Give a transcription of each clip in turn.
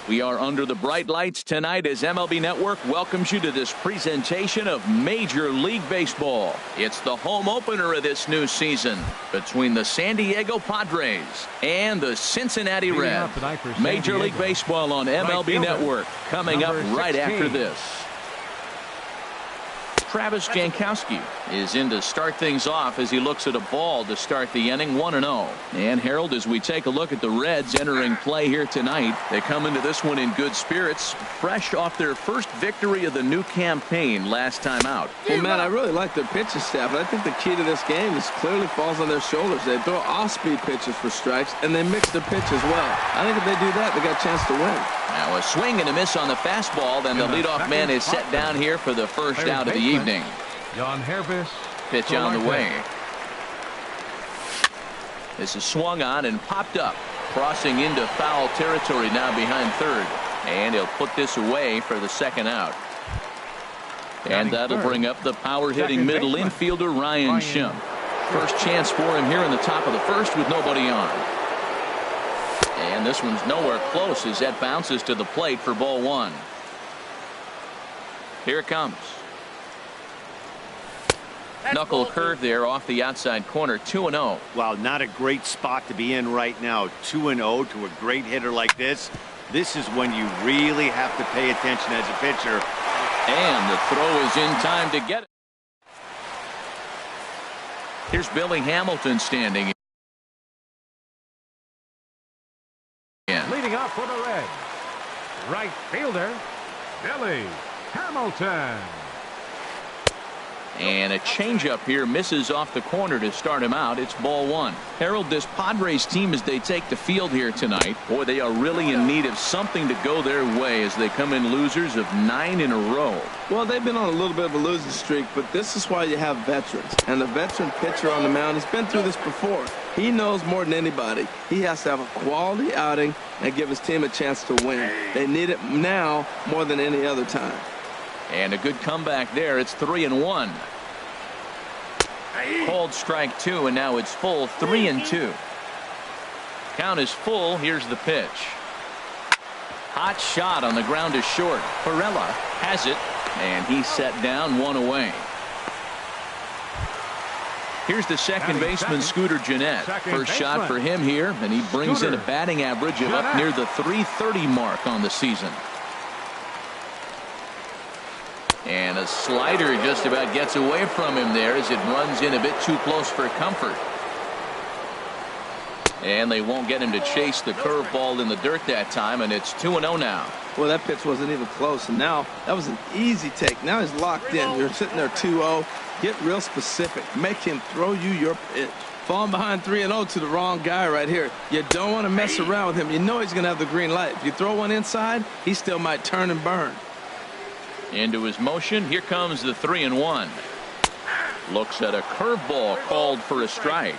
We are under the bright lights tonight as MLB Network welcomes you to this presentation of Major League Baseball. It's the home opener of this new season between the San Diego Padres and the Cincinnati Reds. Major League Baseball on MLB Network coming up right after this. Travis Jankowski is in to start things off as he looks at a ball to start the inning, 1-0. And Harold, as we take a look at the Reds entering play here tonight, they come into this one in good spirits, fresh off their first victory of the new campaign last time out. Well, Matt, I really like their pitching staff. I think the key to this game is clearly falls on their shoulders. They throw off-speed pitches for strikes, and they mix their pitch as well. I think if they do that, they got a chance to win. Now a swing and a miss on the fastball, then the leadoff man is set down here for the first out of the evening. Pitch on the way. This is swung on and popped up, crossing into foul territory now behind third, and he'll put this away for the second out. And that'll bring up the power-hitting middle infielder Ryan Schimpf. First chance for him here in the top of the first with nobody on. And this one's nowhere close as that bounces to the plate for ball one. Here it comes. Knuckle curve there off the outside corner, 2-0. Wow, not a great spot to be in right now. 2-0 to a great hitter like this. This is when you really have to pay attention as a pitcher. And the throw is in time to get it. Here's Billy Hamilton standing in. Leading up for the Reds, right fielder, Billy Hamilton. And a changeup here misses off the corner to start him out. It's ball one. Harold, this Padres team, as they take the field here tonight, boy, they are really in need of something to go their way as they come in losers of 9 in a row. Well, they've been on a little bit of a losing streak, but this is why you have veterans. And the veteran pitcher on the mound has been through this before. He knows more than anybody. He has to have a quality outing and give his team a chance to win. They need it now more than any other time. And a good comeback there. It's 3-1. Called strike two, and now it's full, 3-2. Count is full. Here's the pitch. Hot shot on the ground is short. Perella has it, and he's set down, one away. Here's the second baseman, Scooter Gennett. First shot for him here, and he brings in a batting average of up near the .330 mark on the season. And a slider just about gets away from him there as it runs in a bit too close for comfort. And they won't get him to chase the curveball in the dirt that time, and it's 2-0 now. Well, that pitch wasn't even close, and now that was an easy take. Now he's locked in. You're sitting there 2-0. Get real specific. Make him throw you your pitch. Falling behind 3-0 to the wrong guy right here. You don't want to mess around with him. You know he's going to have the green light. If you throw one inside, he still might turn and burn. Into his motion. Here comes the 3-1. Looks at a curveball called for a strike.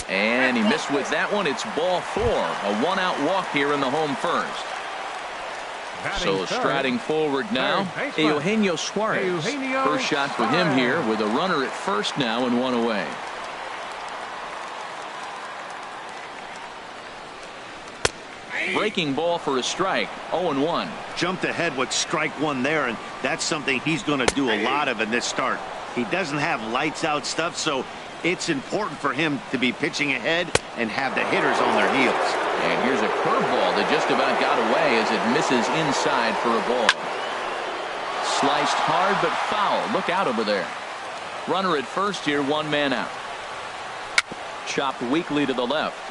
And he missed with that one. It's ball four. A one-out walk here in the home first. So striding forward now, Eugenio Suarez. First shot for him here with a runner at first now and one away. Breaking ball for a strike, 0-1. Jumped ahead with strike one there, and that's something he's going to do a lot of in this start. He doesn't have lights out stuff, so it's important for him to be pitching ahead and have the hitters on their heels. And here's a curveball that just about got away as it misses inside for a ball. Sliced hard but foul. Look out over there. Runner at first here, one man out. Chopped weakly to the left.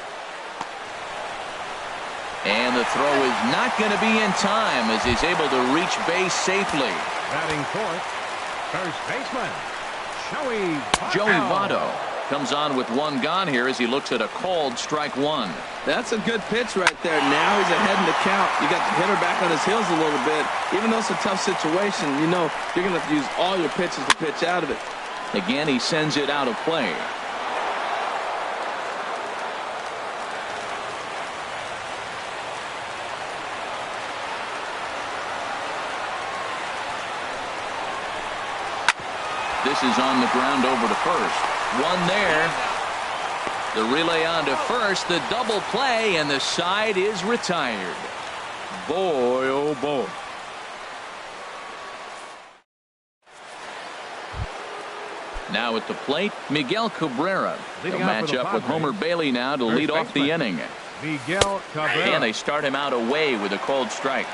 And the throw is not going to be in time as he's able to reach base safely. Batting fourth, first baseman, Joey Votto comes on with one gone here as he looks at a called strike one. That's a good pitch right there. Now he's ahead in the count. You got the hitter back on his heels a little bit. Even though it's a tough situation, you know you're going to have to use all your pitches to pitch out of it. Again, he sends it out of play. This is on the ground over to first. One there. The relay on to first, the double play, and the side is retired. Boy, oh boy. Now at the plate, Miguel Cabrera. He'll match up with Homer Bailey now to lead off the inning. Miguel Cabrera. And they start him out away with a cold strike.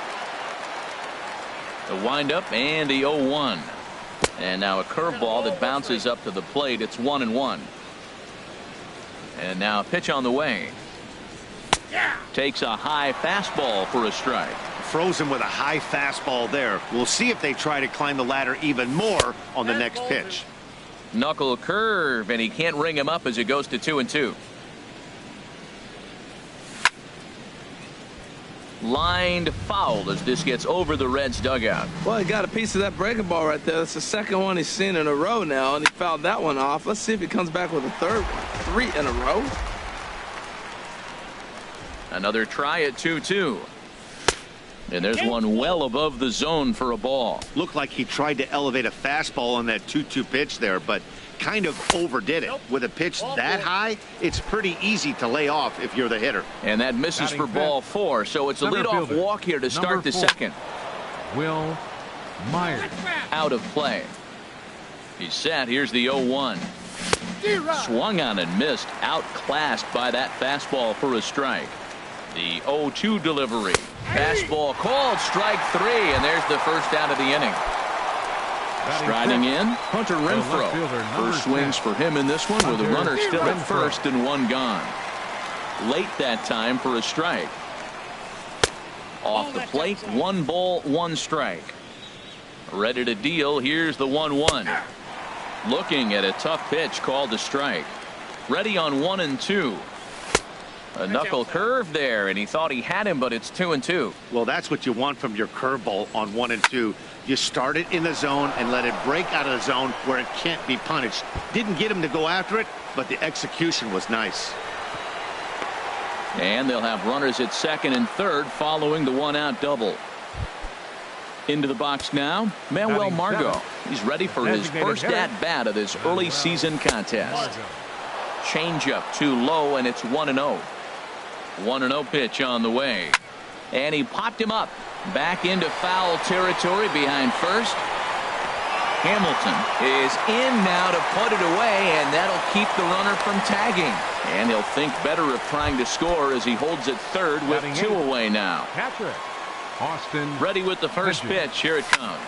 The windup and the 0-1. And now a curveball that bounces up to the plate. It's 1-1. And now a pitch on the way. Takes a high fastball for a strike. Throws him with a high fastball there. We'll see if they try to climb the ladder even more on the next pitch. Knuckle curve, and he can't ring him up as it goes to 2-2. Lined foul as this gets over the Reds dugout. Well, he got a piece of that breaking ball right there. That's the second one he's seen in a row now, and he fouled that one off. Let's see if he comes back with a third one. 3 in a row. Another try at 2-2. And there's one well above the zone for a ball. Looked like he tried to elevate a fastball on that 2-2 pitch there, but kind of overdid it. With a pitch that high, it's pretty easy to lay off if you're the hitter. And that misses for ball 4, so it's a leadoff walk here to start the second. Will Myers. Out of play. He's set. Here's the 0-1. Swung on and missed. Outclassed by that fastball for a strike. The 0-2 delivery. Fastball called, strike 3, and there's the first out of the inning. Striding in, Hunter Renfroe. First swings for him in this one with a runner still at first and one gone. Late that time for a strike. Off the plate, 1 ball, 1 strike. Ready to deal, here's the 1-1. Looking at a tough pitch called a strike. Ready on 1-2. A knuckle curve there, and he thought he had him, but it's 2-2. Well, that's what you want from your curveball on 1-2. You start it in the zone and let it break out of the zone where it can't be punished. Didn't get him to go after it, but the execution was nice. And they'll have runners at second and third following the 1-out double. Into the box now, Manuel Margot. He's ready for his first at-bat of this early season contest. Changeup too low, and it's 1-0. 1-0 pitch on the way. And he popped him up. Back into foul territory behind first. Hamilton is in now to put it away, and that'll keep the runner from tagging. And he'll think better of trying to score as he holds it third with 2 away now. Catcher Austin. Ready with the first pitch. Here it comes.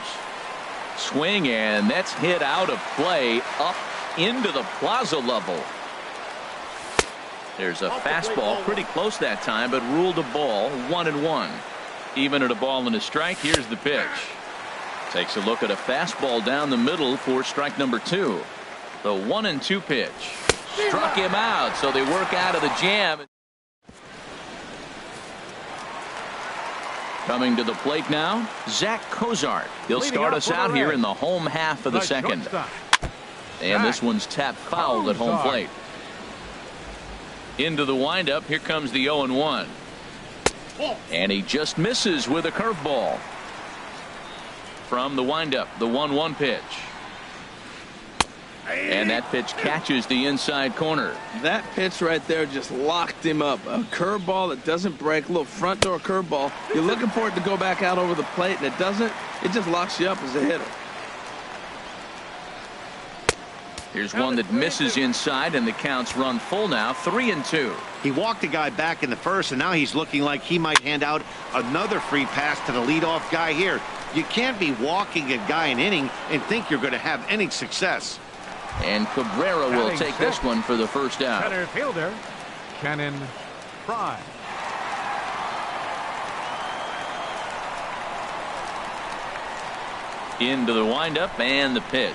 Swing, and that's hit out of play up into the plaza level. There's a fastball pretty close that time, but ruled a ball. 1-1. Even at a ball and a strike. Here's the pitch. Takes a look at a fastball down the middle for strike number 2. The 1-2 pitch. Struck him out, so they work out of the jam. Coming to the plate now, Zach Cozart. He'll start us out here in the home half of the second. And this one's tapped fouled at home plate. Into the windup. Here comes the 0-1. And he just misses with a curveball. From the windup, the 1-1 pitch. And that pitch catches the inside corner. That pitch right there just locked him up. A curveball that doesn't break, a little front door curveball. You're looking for it to go back out over the plate, and it doesn't. It just locks you up as a hitter. Here's one that misses inside, and the count's run full now. 3-2. He walked a guy back in the first, and now he's looking like he might hand out another free pass to the leadoff guy here. You can't be walking a guy an inning and think you're going to have any success. And Cabrera will take this one for the first out. Center fielder Cannon Fry. Into the windup and the pitch.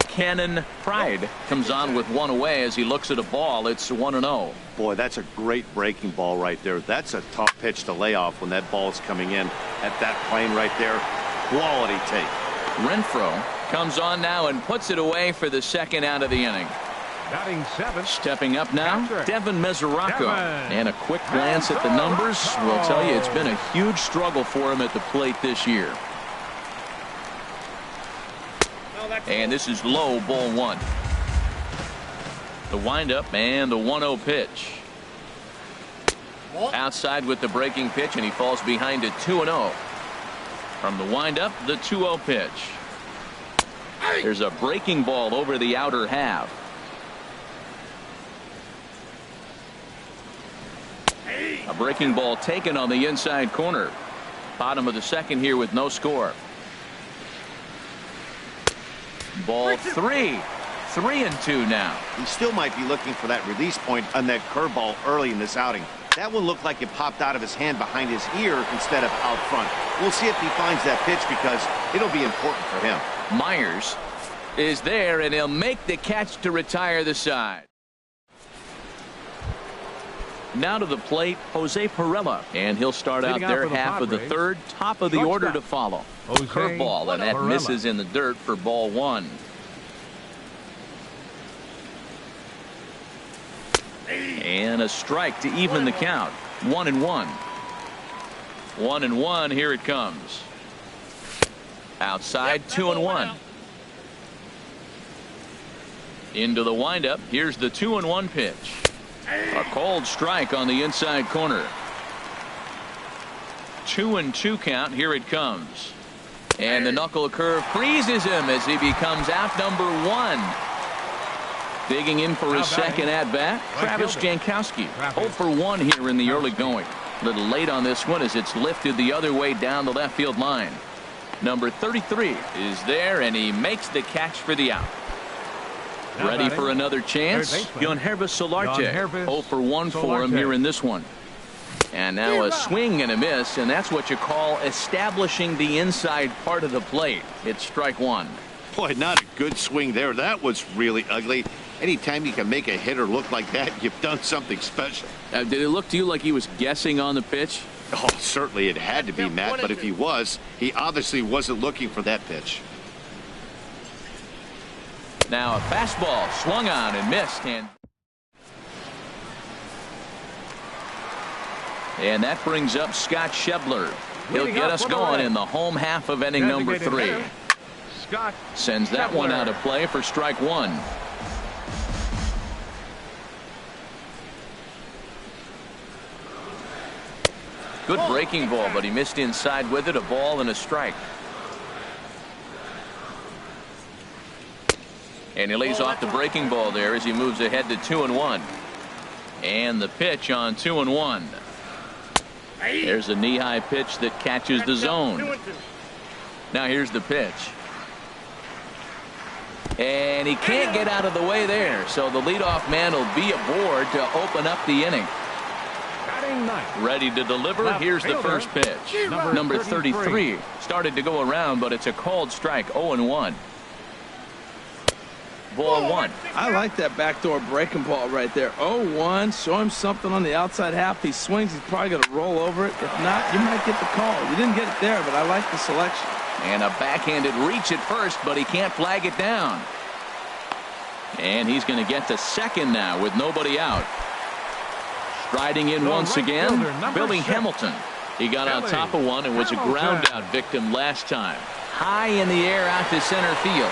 Cannon Pride comes on with 1 away as he looks at a ball. It's 1-0. Boy, that's a great breaking ball right there. That's a tough pitch to lay off when that ball's coming in at that plane right there. Quality take. Renfroe comes on now and puts it away for the second out of the inning. Batting 7. Stepping up now, Devin Mesoraco. And a quick glance at the numbers will tell you it's been a huge struggle for him at the plate this year. And this is low, ball 1. The windup and the 1-0 pitch. Outside with the breaking pitch, and he falls behind at 2-0. From the windup, the 2-0 pitch. There's a breaking ball over the outer half. A breaking ball taken on the inside corner. Bottom of the second here with no score. Ball 3. 3-2 now. He still might be looking for that release point on that curveball early in this outing. That one looked like it popped out of his hand behind his ear instead of out front. We'll see if he finds that pitch because it'll be important for him. Myers is there, and he'll make the catch to retire the side. Now to the plate, Jose Pirela, and he'll start out their half of the third. Top of the order to follow. Curveball, and that misses in the dirt for ball 1. And a strike to even the count. 1-1. 1-1. Here it comes. Outside, 2-1. Into the windup. Here's the 2-1 pitch. A cold strike on the inside corner. 2-2 count. Here it comes. And the knuckle curve freezes him as he becomes out number 1. Digging in for his second at-bat, Travis Jankowski. 0 for 1 here in the early going. A little late on this one as it's lifted the other way down the left field line. Number 33 is there, and he makes the catch for the out. Ready for another chance? Yonhervis Solarte. 0 for 1 for him here in this one. And now a swing and a miss, and that's what you call establishing the inside part of the plate. It's strike 1. Boy, not a good swing there. That was really ugly. Anytime you can make a hitter look like that, you've done something special. Did it look to you like he was guessing on the pitch? Oh, certainly it had to be, Matt, but if he was, he obviously wasn't looking for that pitch. Now a fastball swung on and missed, and that brings up Scott Schebler. He'll get us going in the home half of inning number 3. Sends that one out of play for strike 1. Good breaking ball, but he missed inside with it. A ball and a strike. And he lays off the breaking ball there as he moves ahead to 2-1. And the pitch on 2-1. There's a knee-high pitch that catches the zone. Now here's the pitch. And he can't get out of the way there, so the leadoff man will be aboard to open up the inning. Ready to deliver. Here's the first pitch. Number 33 started to go around, but it's a called strike. 0-1. Ball 1. I like that backdoor breaking ball right there. 0-1. Show him something on the outside half. He swings. He's probably going to roll over it. If not, you might get the call. You didn't get it there, but I like the selection. And a backhanded reach at first, but he can't flag it down. And he's going to get to second now with nobody out. Striding in once again, Billy Hamilton. He got on top of one and was a ground out victim last time. High in the air out to center field.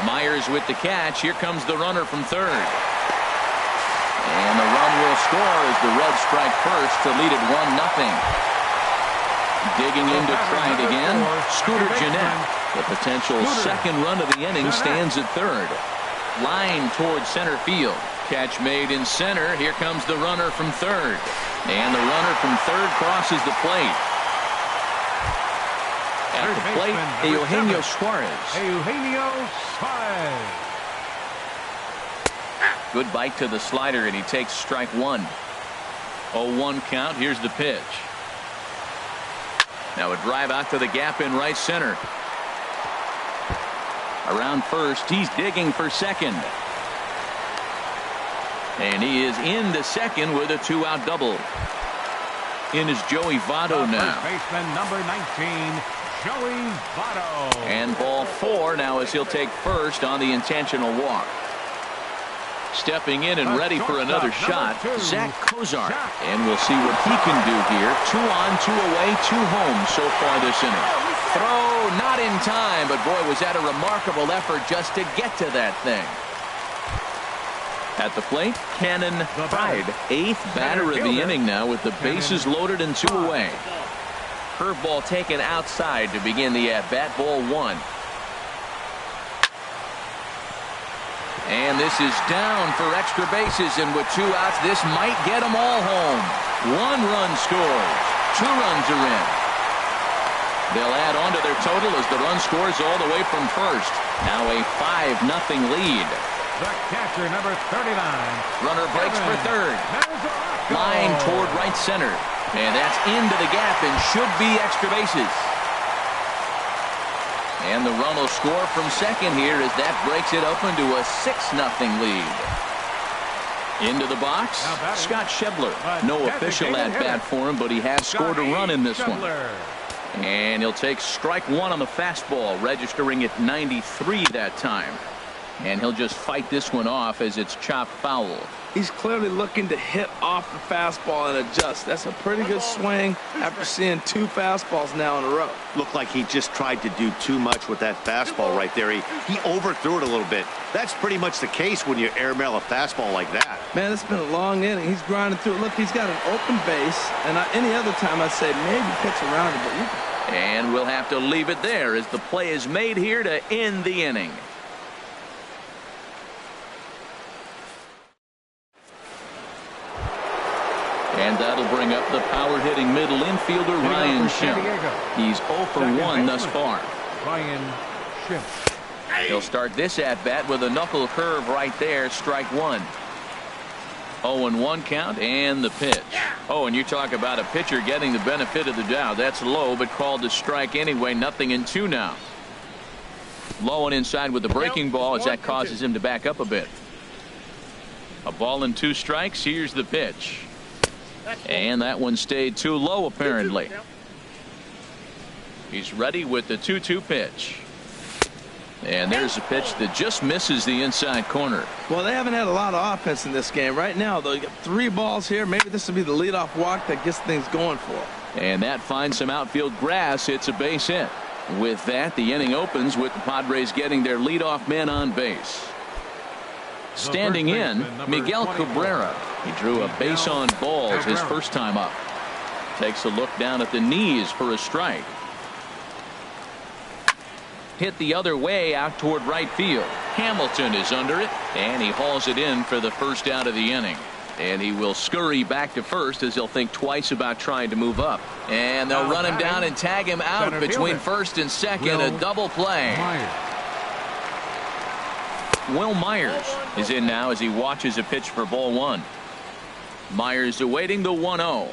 Myers with the catch. Here comes the runner from third. And the run will score as the Reds strike first to lead it 1-0. Digging in to try it again, Scooter Gennett. The potential second run of the inning stands at third. Line towards center field. Catch made in center. Here comes the runner from third. And the runner from third crosses the plate. At the plate, Eugenio Suarez. Good bite to the slider, and he takes strike 1. 0-1 count. Here's the pitch. Now a drive out to the gap in right center. Around first, he's digging for second. And he is into second with a 2-out double. In is Joey Votto now. First baseman number 19, Joey Votto. And ball 4 now as he'll take first on the intentional walk. Stepping in and ready for another shot, Zach Kozar. And we'll see what he can do here. 2 on, 2 away, 2 home so far this inning. Throw not in time, but boy, was that a remarkable effort just to get to that thing. At the plate, Cannon Pride, 8th batter of the inning now with the bases loaded and 2 away. Curveball taken outside to begin the at-bat, ball 1. And this is down for extra bases, and with 2 outs, this might get them all home. 1 run scores. 2 runs are in. They'll add on to their total as the run scores all the way from first. Now a 5-0 lead. The catcher, number 39. Runner breaks for third. Line toward right center. And that's into the gap and should be extra bases. And the run will score from second here as that breaks it open to a 6-0 lead. Into the box, Scott Schebler. No official at-bat for him, but he has scored a run in this one. And he'll take strike 1 on the fastball, registering at 93 that time. And he'll just fight this one off as it's chopped foul. He's clearly looking to hit off the fastball and adjust. That's a pretty good swing after seeing 2 fastballs now in a row. Looked like he just tried to do too much with that fastball right there. He overthrew it a little bit. That's pretty much the case when you airmail a fastball like that. Man, it's been a long inning. He's grinding through it. Look, he's got an open base, and any other time I'd say maybe pitch around it, but you can. And we'll have to leave it there as the play is made here to end the inning. And that'll bring up the power-hitting middle infielder, Ryan Schimpf. He's 0 for 1 thus far. Ryan Schimpf. He'll start this at-bat with a knuckle curve right there, strike 1. 0-1 count, and the pitch. Oh, and you talk about a pitcher getting the benefit of the doubt. That's low, but called to strike anyway. 0-2 now. Low and inside with the breaking ball as that causes him to back up a bit. A ball and 2 strikes. Here's the pitch. And that one stayed too low, apparently. He's ready with the 2-2 pitch. And there's a pitch that just misses the inside corner. Well, they haven't had a lot of offense in this game. Right now, though, you got 3 balls here. Maybe this will be the leadoff walk that gets things going for him. And that finds some outfield grass. It's a base hit. With that, the inning opens with the Padres getting their leadoff man on base. Standing in, Miguel Cabrera. He drew a base on balls his first time up. Takes a look down at the knees for a strike. Hit the other way out toward right field. Hamilton is under it, and he hauls it in for the first out of the inning. And he will scurry back to first as he'll think twice about trying to move up. And they'll run him down and tag him out between first and second. A double play. Will Myers is in now as he watches a pitch for ball 1. Myers awaiting the 1-0.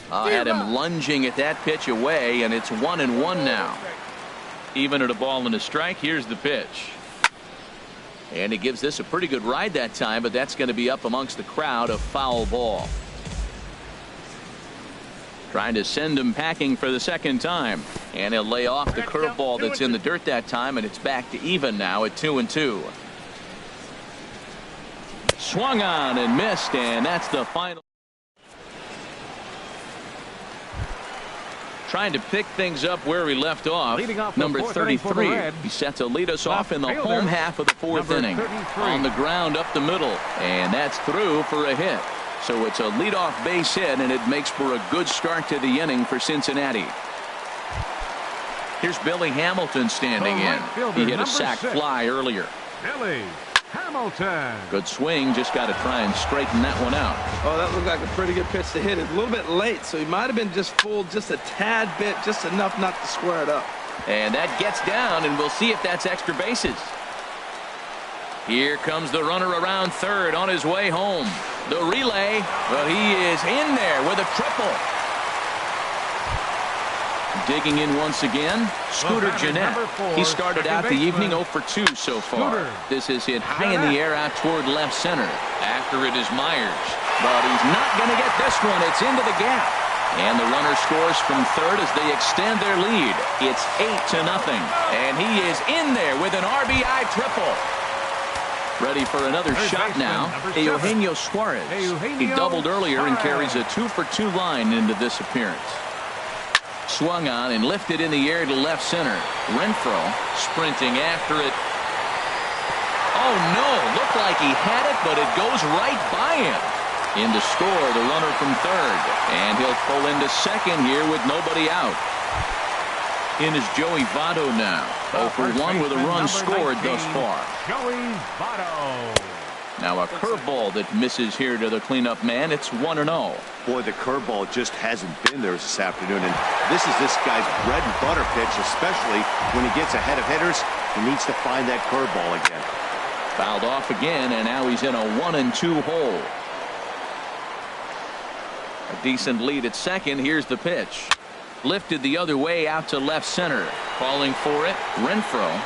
Had him lunging at that pitch away, and it's 1-1 now. Even at a ball and a strike. Here's the pitch. And he gives this a pretty good ride that time, but that's going to be up amongst the crowd. A foul ball. Trying to send him packing for the second time. And he'll lay off the curveball that's in the dirt that time, and it's back to even now at 2-2. Swung on and missed, and that's the final. Trying to pick things up where we left off. Number 33. He's set to lead us off in the home half of the 4th inning. On the ground up the middle, and that's through for a hit. So it's a leadoff base hit, and it makes for a good start to the inning for Cincinnati. Here's Billy Hamilton standing in. He hit a sac fly earlier. Billy Hamilton. Good swing. Just got to try and straighten that one out. Oh, that looked like a pretty good pitch to hit it. A little bit late, so he might have been just fooled just a tad bit, just enough not to square it up. And that gets down, and we'll see if that's extra bases. Here comes the runner around third on his way home. The relay, well, he is in there with a triple. Digging in once again, Scooter Gennett. He started out the evening 0 for 2 so far. This is hit high in the air out toward left center. After it is Myers. But he's not going to get this one. It's into the gap. And the runner scores from third as they extend their lead. It's 8-0. And he is in there with an RBI triple. Ready for another shot now. Eugenio Suarez. He doubled earlier and carries a 2 for 2 line into this appearance. Swung on and lifted in the air to left center. Renfroe sprinting after it. Oh, no. Looked like he had it, but it goes right by him. In to score, the runner from third. And he'll pull into second here with nobody out. In is Joey Votto now. 0 for 1 with a run scored thus far. Joey Votto. Now a curveball that misses here to the cleanup man. It's 1-0. Boy, the curveball just hasn't been there this afternoon, and this is this guy's bread and butter pitch, especially when he gets ahead of hitters. He needs to find that curveball again. Fouled off again, and now he's in a 1-2 hole. A decent lead at second. Here's the pitch. Lifted the other way out to left center. Calling for it, Renfroe.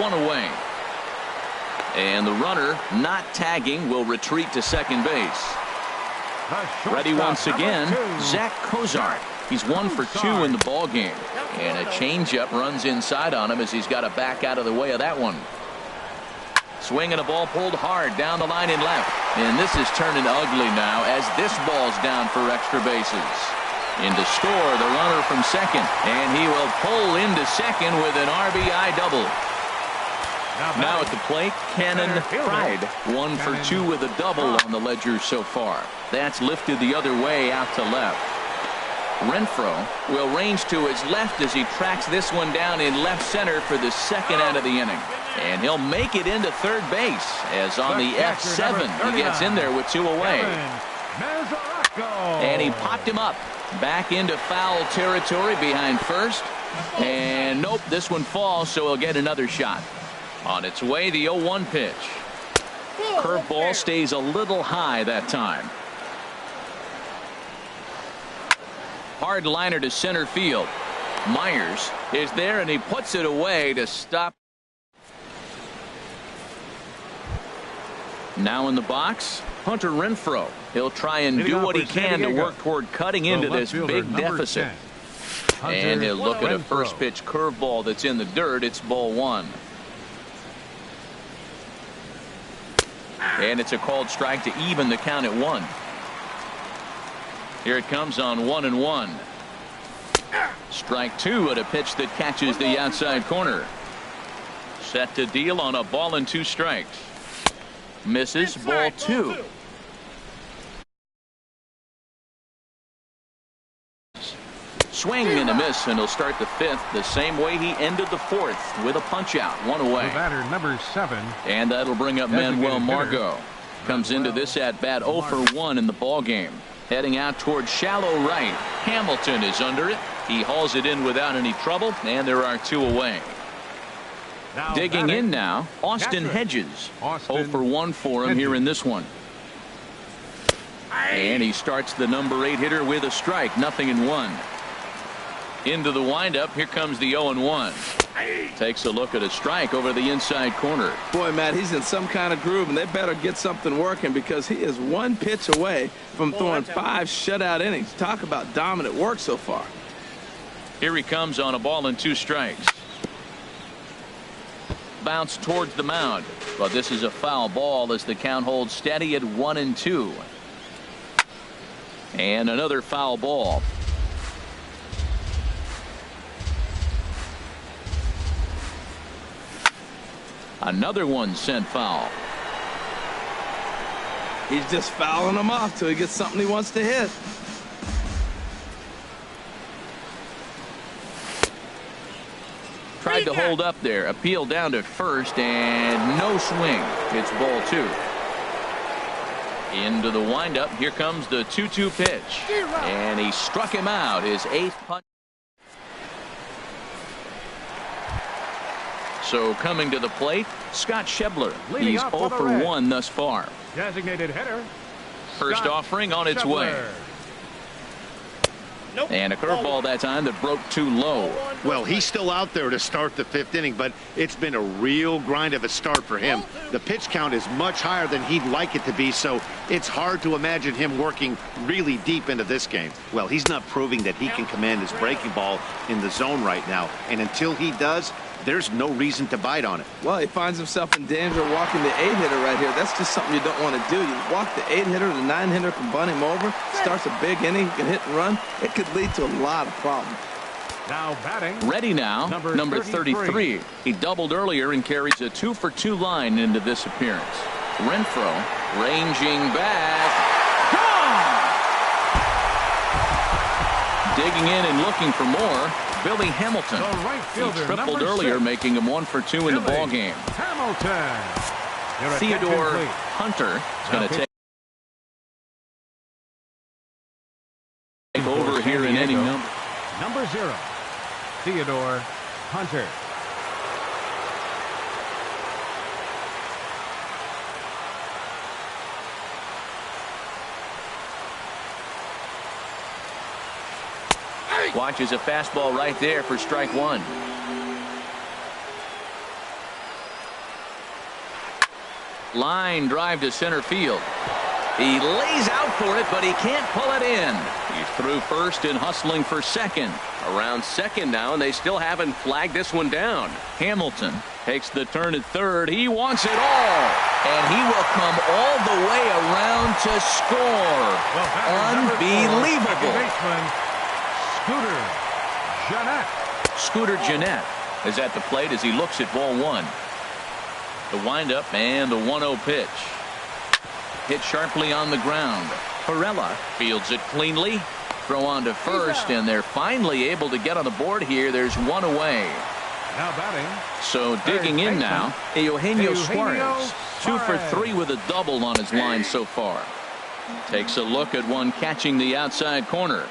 One away. And the runner, not tagging, will retreat to second base. Ready once again, Zach Cozart. He's 1 for 2 in the ball game. And a changeup runs inside on him as he's got to back out of the way of that one. Swinging a ball pulled hard down the line in left. And this is turning ugly now as this ball's down for extra bases. In to score, the runner from second. And he will pull into second with an RBI double. Now at the plate, Cannon Pride. 1 for 2 with a double on the ledger so far. That's lifted the other way out to left. Renfroe will range to his left as he tracks this one down in left center for the second out of the inning. And he'll make it into third base as on the F7 he gets in there with 2 away. And he popped him up back into foul territory behind first. And nope, this one falls, so he'll get another shot. On its way, the 0-1 pitch. Curveball stays a little high that time. Hard liner to center field. Myers is there, and he puts it away to stop. Now in the box, Hunter Renfroe. He'll try and do what he can to work toward cutting into this big deficit. And he'll look at a first pitch curveball that's in the dirt. It's ball 1. And it's a called strike to even the count at 1. Here it comes on 1-1. Strike 2 at a pitch that catches the outside corner. Set to deal on a ball and 2 strikes. Misses, ball 2. Swing and a miss, and he'll start the 5th the same way he ended the 4th with a punch out. 1 away. Batter number 7. And that'll bring up Manuel Margot. Comes into this at bat 0 for 1 in the ball game. Heading out toward shallow right. Hamilton is under it. He hauls it in without any trouble, and there are 2 away. Digging in now, Austin Hedges. 0 for 1 for him here in this one. And he starts the number 8 hitter with a strike. 0-1. Into the windup. Here comes the 0-1. Takes a look at a strike over the inside corner. Boy, Matt, he's in some kind of groove, and they better get something working because he is 1 pitch away from throwing 5 shutout innings. Talk about dominant work so far. Here he comes on a ball and 2 strikes. Bounce towards the mound, but this is a foul ball as the count holds steady at 1-2. And another foul ball. Another one sent foul. He's just fouling them off till he gets something he wants to hit. Tried to hold up there. Appeal down to first, and no swing. It's ball 2. Into the windup. Here comes the 2-2 pitch. And he struck him out. His 8th punch. So coming to the plate, Scott Schebler. He's 0 for 1 thus far. Designated hitter. First offering on its way. And a curveball that time that broke too low. Well, he's still out there to start the 5th inning, but it's been a real grind of a start for him. The pitch count is much higher than he'd like it to be, so it's hard to imagine him working really deep into this game. Well, he's not proving that he can command his breaking ball in the zone right now, and until he does, there's no reason to bite on it. Well, he finds himself in danger of walking the 8-hitter right here. That's just something you don't want to do. You walk the 8-hitter, the 9-hitter can bunt him over, starts a big inning, he can hit and run. It could lead to a lot of problems. Now batting. Ready now, number 33. He doubled earlier and carries a 2-for-2 line into this appearance. Renfroe ranging back. Gone! Digging in and looking for more, Billy Hamilton. The right fielder, he tripled earlier, making him 1-for-2 in the ball game. Hamilton. Theodore Hunter is going to take over here in inning number 0. Theodore Hunter. Watches a fastball right there for strike one. Line drive to center field. He lays out for it, but he can't pull it in. He's through first and hustling for second. Around second now, and they still haven't flagged this one down. Hamilton takes the turn at third. He wants it all. And he will come all the way around to score. Unbelievable. Scooter Gennett. Scooter Gennett is at the plate as he looks at ball one. The windup and the 1-0 pitch. Hit sharply on the ground. Perella fields it cleanly. Throw on to first, and they're finally able to get on the board here. There's one away. Now batting. So digging in now, Eugenio Suarez. 2 for 3 with a double on his line so far. Takes a look at one catching the outside corner.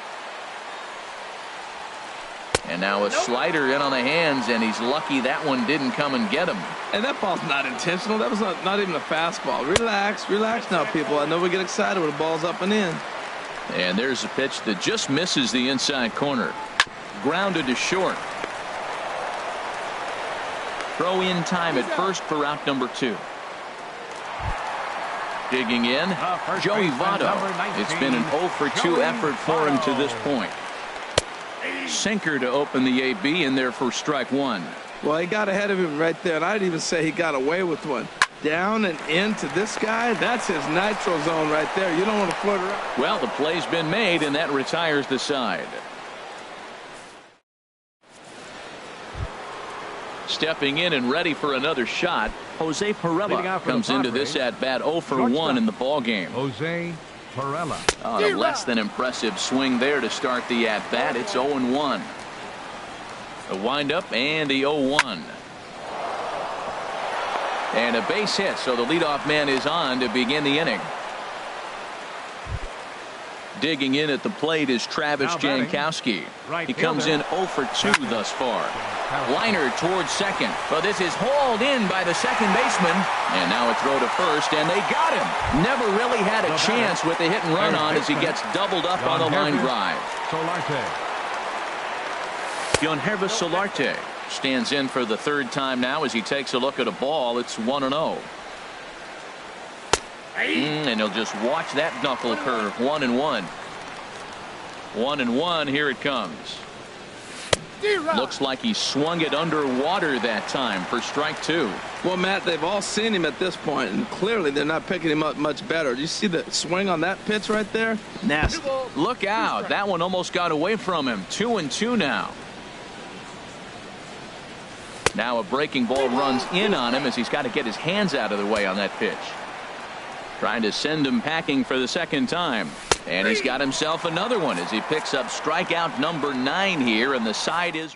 And now a slider in on the hands, and he's lucky that one didn't come and get him. And that ball's not intentional. That was not even a fastball. Relax now, people. I know we get excited when the ball's up and in. And there's a pitch that just misses the inside corner. Grounded to short. Throw in time at first for out number 2. Digging in, Joey Votto. It's been an 0 for 2 effort for him to this point. Sinker to open the AB, in there for strike one. Well, he got ahead of him right there, and I'd even say he got away with one. Down and into this guy, that's his nitro zone right there. You don't want to float around. Well, the play's been made, and that retires the side. Stepping in and ready for another shot, Jose Perella comes into this at bat 0 for 1 in the ball game. Jose Perella. A less than impressive swing there to start the at bat. It's 0-1. The windup and the 0-1. And a base hit, so the leadoff man is on to begin the inning. Digging in at the plate is Travis Jankowski. He comes in 0 for 2 thus far. Liner towards second, but this is hauled in by the second baseman, and now a throw to first, and they got him. Never really had a chance with the hit and run on as he gets doubled up on the line drive. Yangervis Solarte stands in for the third time now as he takes a look at a ball. It's 1-0. And he'll just watch that knuckle curve. 1-1. 1-1. Here it comes. Looks like he swung it underwater that time for strike 2. Well, Matt, they've all seen him at this point, and clearly they're not picking him up much better. Do you see the swing on that pitch right there? Nasty. Look out. That one almost got away from him. 2-2 now. Now a breaking ball runs in on him as he's got to get his hands out of the way on that pitch. Trying to send him packing for the second time. And he's got himself another one as he picks up strikeout number 9 here, and the side is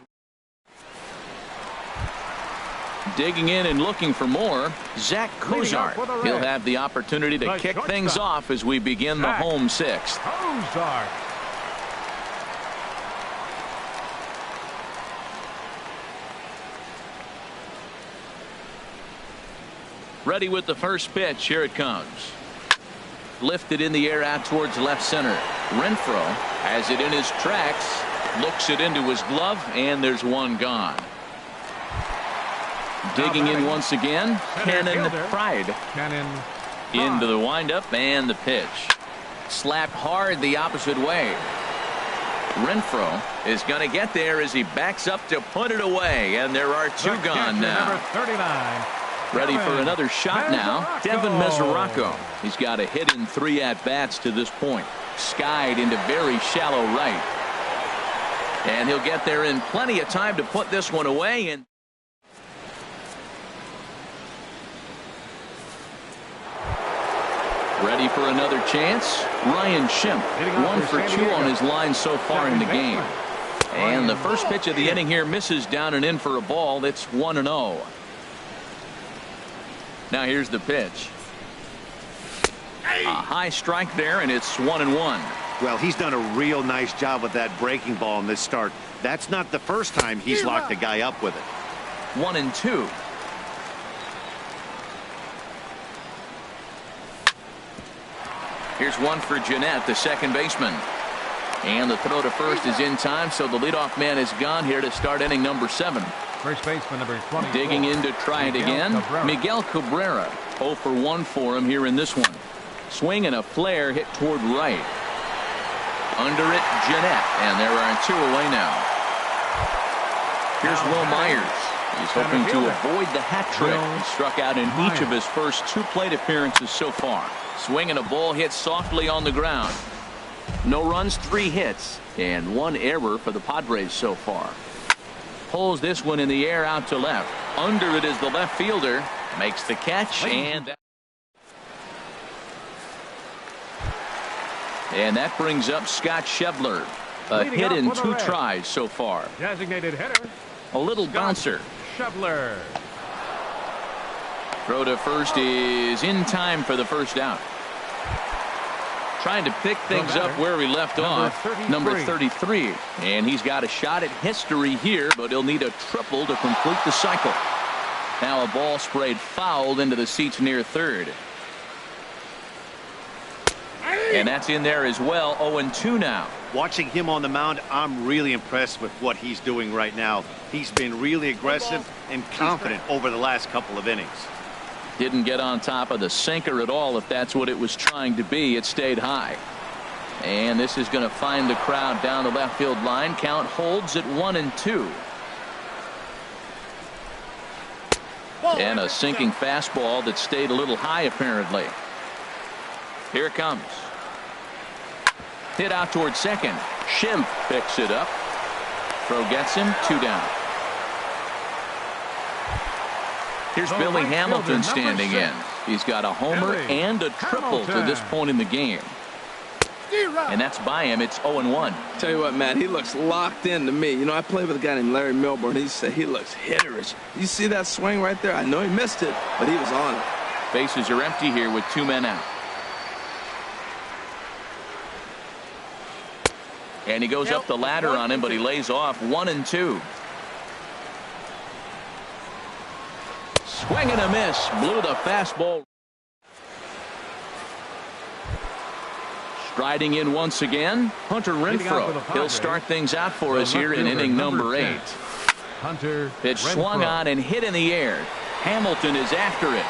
digging in and looking for more. Zach Cozart. He'll have the opportunity to kick things off as we begin the home 6th. Ready with the first pitch. Here it comes. Lifted in the air out towards left center. Renfroe has it in his tracks. Looks it into his glove, and there's one gone. Digging in once again. Cannon Pride. Into the windup and the pitch. Slapped hard the opposite way. Renfroe is going to get there as he backs up to put it away, and there are 2 gone now. Number 39. Ready for another shot now. Devin Mesoraco. He's got a hit in 3 at-bats to this point. Skied into very shallow right. And he'll get there in plenty of time to put this one away. And ready for another chance. Ryan Schimpf, 1 for 2 on his line so far in the game. And the first pitch of the inning here misses down and in for a ball. That's 1-0. Now here's the pitch. A high strike there, and it's 1-1. Well, he's done a real nice job with that breaking ball in this start. That's not the first time he's locked a guy up with it. 1-2. Here's one for Jeanette, the second baseman. And the throw to first is in time, so the leadoff man is gone here to start inning number 7. First baseman number 24. Digging in to try it again. Miguel Cabrera. 0 for 1 for him here in this one. Swing and a flare hit toward right. Under it, Jeanette. And there are 2 away now. Here's Will Myers. He's hoping to avoid the hat trick. He struck out in each of his first 2 plate appearances so far. Swing and a ball hit softly on the ground. No runs, 3 hits, and 1 error for the Padres so far. Pulls this one in the air out to left. Under it is the left fielder. Makes the catch, and that brings up Scott Schebler. A hit in 2 tries so far. Designated hitter. A little bouncer. Schebler. Throw to first is in time for the first out. Trying to pick things up where he left off. Number 33. And he's got a shot at history here, but he'll need a triple to complete the cycle. Now a ball sprayed fouled into the seats near third. And that's in there as well. 0-2 now. Watching him on the mound, I'm really impressed with what he's doing right now. He's been really aggressive and confident over the last couple of innings. Didn't get on top of the sinker at all, if that's what it was trying to be. It stayed high. And this is going to find the crowd down the left field line. Count holds at 1-2. And a sinking fastball that stayed a little high apparently. Here it comes. Hit out towards second. Schimpf picks it up. Throw gets him. 2 down. Here's Billy Hamilton standing in. He's got a homer and a triple to this point in the game. And that's by him. It's 0-1. Tell you what, Matt, he looks locked in to me. You know, I played with a guy named Larry Milburn. He said he looks hitterish. You see that swing right there? I know he missed it, but he was on it. Bases are empty here with 2 men out. And he goes up the ladder on him, but he lays off. 1-2. Swing and a miss. Blew the fastball. Striding in once again, Hunter Renfroe. He'll start things out for us here in inning number 8. Hunter Pitch swung on and hit in the air. Hamilton is after it.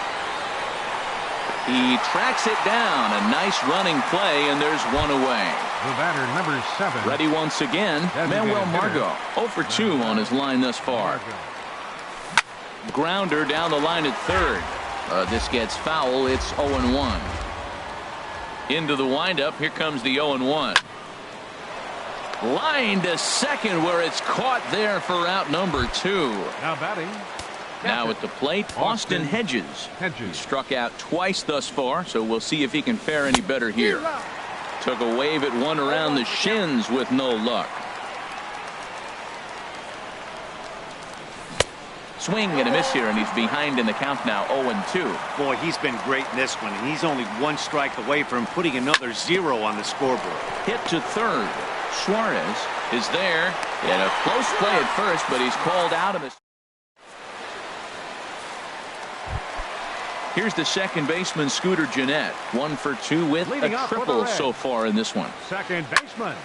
He tracks it down. A nice running play, and there's 1 away. The batter, number 7. Ready once again, Manuel Margot. 0 for 2 on his line thus far. Grounder down the line at third. This gets foul. It's 0-1. Into the windup. Here comes the 0-1. Line to second where it's caught there for out number 2. Now batting. Now at the plate, Austin Hedges. He struck out twice thus far, so we'll see if he can fare any better here. Took a wave at one around the shins with no luck. Swing and a miss here, and he's behind in the count now. 0-2. Boy, he's been great in this one, and he's only 1 strike away from putting another 0 on the scoreboard. Hit to third. Suarez is there, and a close play at first, but he's called out of the. Here's the second baseman, Scooter Gennett. 1 for 2 with a triple so far in this one. Second baseman.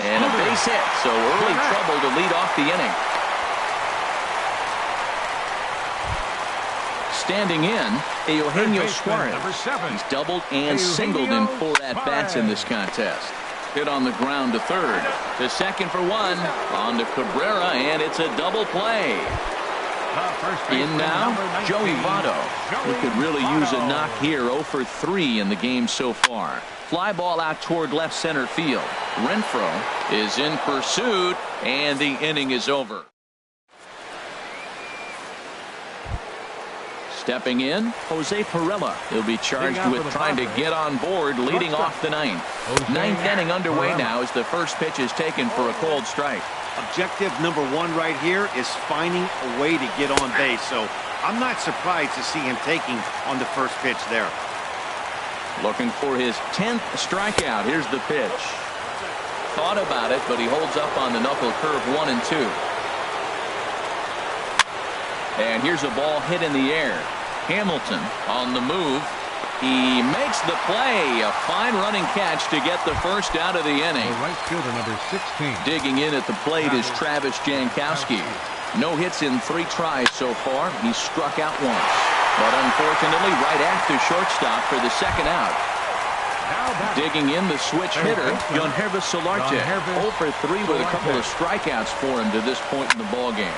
And a base hit, so early trouble to lead off the inning. Standing in, Eugenio Suarez. He's doubled and singled in 4 at-bats in this contest. Hit on the ground to third. To second for 1. On to Cabrera, and it's a double play. In now, Joey Votto. He could really use a knock here. 0 for 3 in the game so far. Fly ball out toward left center field. Renfroe is in pursuit, and the inning is over. Stepping in, Jose Pirela. He'll be charged with trying to get on board, leading off the ninth. Ninth inning underway now as the first pitch is taken for a cold strike. Objective number 1 right here is finding a way to get on base. So I'm not surprised to see him taking on the first pitch there. Looking for his 10th strikeout. Here's the pitch. Thought about it, but he holds up on the knuckle curve 1 and 2. And here's a ball hit in the air. Hamilton on the move. He makes the play. A fine running catch to get the first out of the inning. The right fielder, number 16. Digging in at the plate is Travis Jankowski. No hits in 3 tries so far. He struck out once. But unfortunately, right after shortstop for the second out. Digging in the switch hitter, Yonhervis Solarte. 0 for 3 with a couple of strikeouts for him to this point in the ballgame.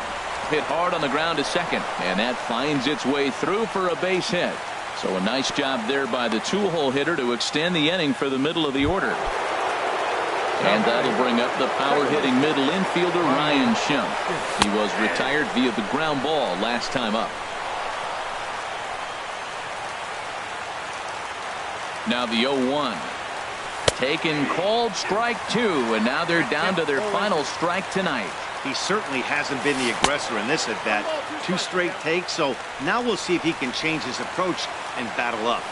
Hit hard on the ground to second, and that finds its way through for a base hit. So a nice job there by the 2-hole hitter to extend the inning for the middle of the order. And that'll bring up the power-hitting middle infielder Ryan Schimpf. He was retired via the ground ball last time up. Now the 0-1. Taken called strike 2, and now they're down to their final strike tonight. He certainly hasn't been the aggressor in this at bat. 2 straight takes, so now we'll see if he can change his approach and battle up.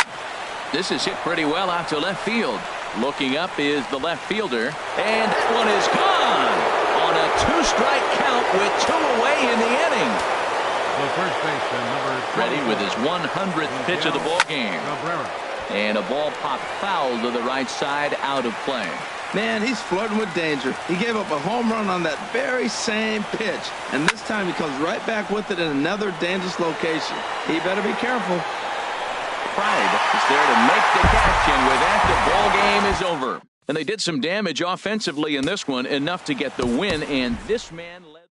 This is hit pretty well out to left field. Looking up is the left fielder, and that one is gone on a 2-strike count with 2 away in the inning. The first baseman, number 20. Ready with his 100th pitch of the ball game. And a ball popped foul to the right side, out of play. Man, he's flirting with danger. He gave up a home run on that very same pitch. And this time he comes right back with it in another dangerous location. He better be careful. Pride is there to make the catch, and with that, the ball game is over. And they did some damage offensively in this one, enough to get the win, and this man led.